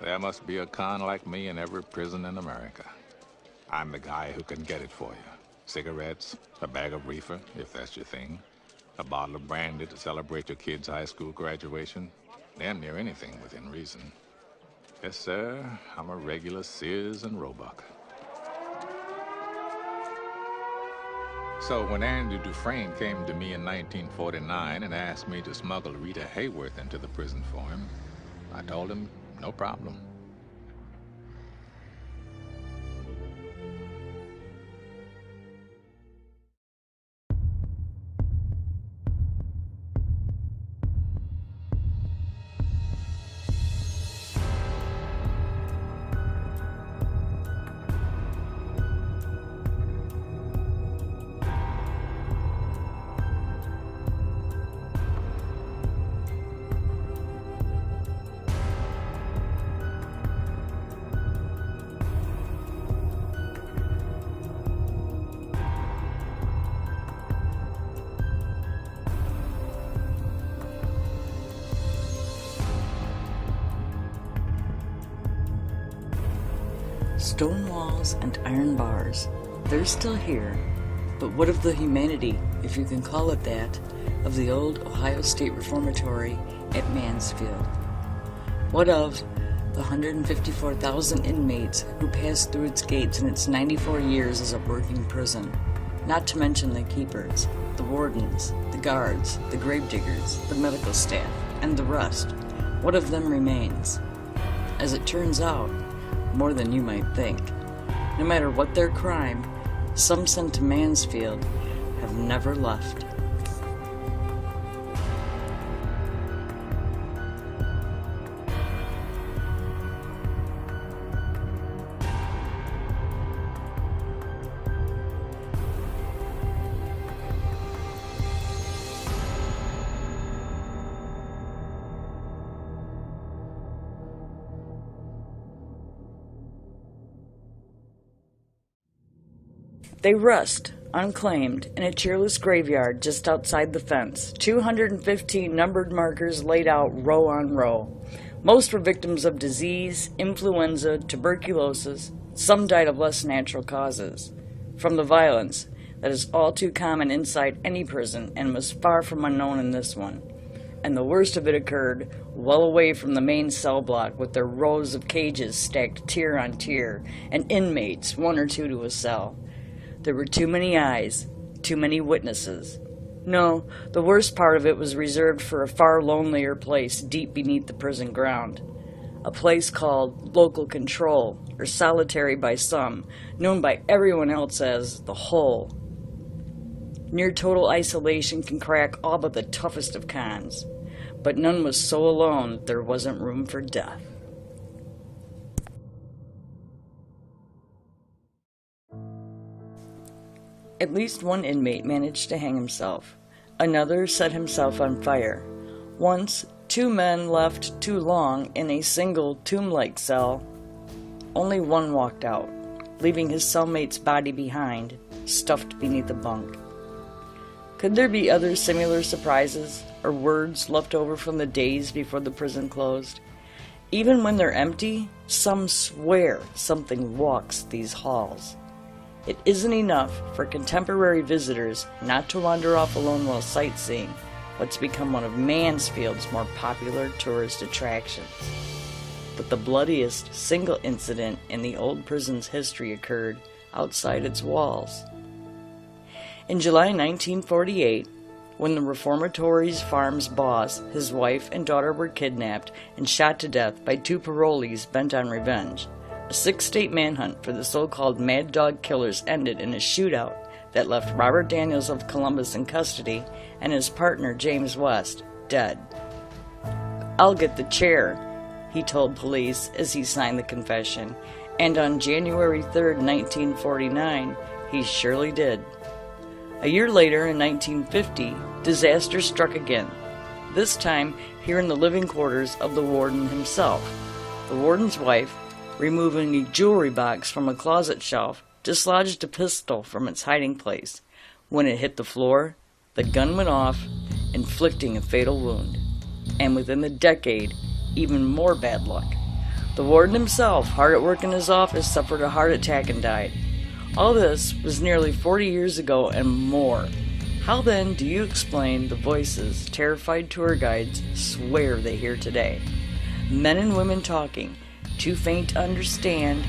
There must be a con like me in every prison in America. I'm the guy who can get it for you. Cigarettes, a bag of reefer, if that's your thing, a bottle of brandy to celebrate your kid's high school graduation, damn near anything within reason. Yes, sir, I'm a regular Sears and Roebuck. So when Andy Dufresne came to me in 1949 and asked me to smuggle Rita Hayworth into the prison for him, I told him, no problem. Stone walls and iron bars, they're still here, but what of the humanity, if you can call it that, of the old Ohio State Reformatory at Mansfield? What of the 154,000 inmates who passed through its gates in its 94 years as a working prison? Not to mention the keepers, the wardens, the guards, the gravediggers, the medical staff, and the rest. What of them remains? As it turns out, more than you might think. No matter what their crime, some sent to Mansfield have never left. They rest, unclaimed, in a cheerless graveyard just outside the fence, 215 numbered markers laid out row on row. Most were victims of disease, influenza, tuberculosis. Some died of less natural causes. From the violence that is all too common inside any prison and was far from unknown in this one. And the worst of it occurred well away from the main cell block, with their rows of cages stacked tier on tier, and inmates, one or two to a cell. There were too many eyes, too many witnesses. No, the worst part of it was reserved for a far lonelier place deep beneath the prison ground. A place called local control, or solitary by some, known by everyone else as the hole. Near total isolation can crack all but the toughest of cons, but none was so alone that there wasn't room for death. At least one inmate managed to hang himself. Another set himself on fire. Once, two men left too long in a single tomb-like cell. Only one walked out, leaving his cellmate's body behind, stuffed beneath a bunk. Could there be other similar surprises, or words left over from the days before the prison closed? Even when they're empty, some swear something walks these halls. It isn't enough for contemporary visitors not to wander off alone while sightseeing what's become one of Mansfield's more popular tourist attractions. But the bloodiest single incident in the old prison's history occurred outside its walls. In July 1948, when the Reformatory's farm's boss, his wife, and daughter were kidnapped and shot to death by two parolees bent on revenge, a six-state manhunt for the so-called Mad Dog killers ended in a shootout that left Robert Daniels of Columbus in custody and his partner, James West, dead. "I'll get the chair," he told police as he signed the confession, and on January 3, 1949, he surely did. A year later, in 1950, disaster struck again, this time here in the living quarters of the warden himself. The warden's wife, removing a jewelry box from a closet shelf, dislodged a pistol from its hiding place. When it hit the floor, the gun went off, inflicting a fatal wound. And within the decade, even more bad luck. The warden himself, hard at work in his office, suffered a heart attack and died. All this was nearly 40 years ago and more. How then do you explain the voices terrified tour guides swear they hear today? Men and women talking, too faint to understand,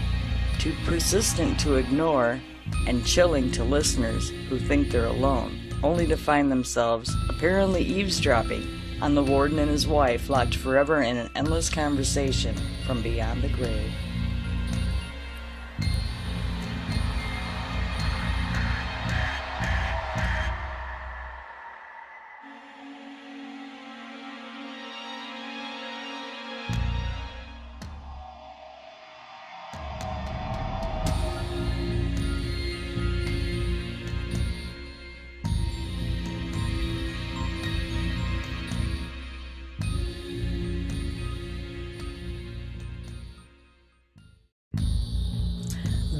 too persistent to ignore, and chilling to listeners who think they're alone, only to find themselves apparently eavesdropping on the warden and his wife locked forever in an endless conversation from beyond the grave.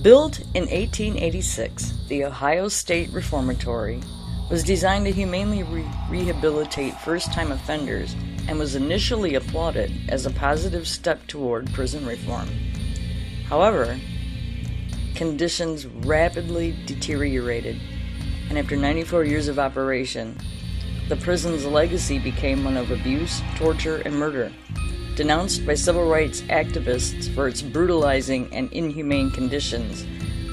Built in 1886, the Ohio State Reformatory was designed to humanely rehabilitate first-time offenders and was initially applauded as a positive step toward prison reform. However, conditions rapidly deteriorated, and after 94 years of operation, the prison's legacy became one of abuse, torture, and murder. Denounced by civil rights activists for its brutalizing and inhumane conditions,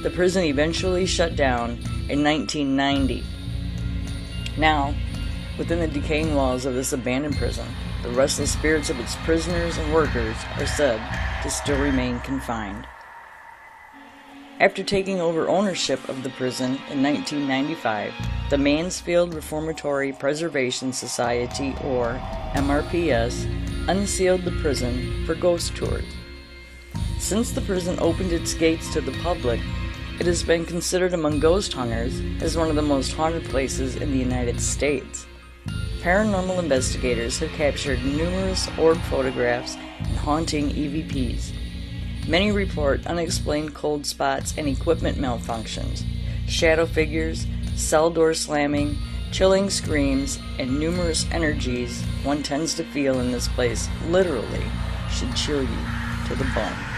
the prison eventually shut down in 1990. Now, within the decaying walls of this abandoned prison, the restless spirits of its prisoners and workers are said to still remain confined. After taking over ownership of the prison in 1995, the Mansfield Reformatory Preservation Society, or MRPS, unsealed the prison for ghost tours. Since the prison opened its gates to the public, it has been considered among ghost hunters as one of the most haunted places in the United States. Paranormal investigators have captured numerous orb photographs and haunting EVPs. Many report unexplained cold spots and equipment malfunctions, shadow figures, cell door slamming, chilling screams, and numerous energies one tends to feel in this place literally should chill you to the bone.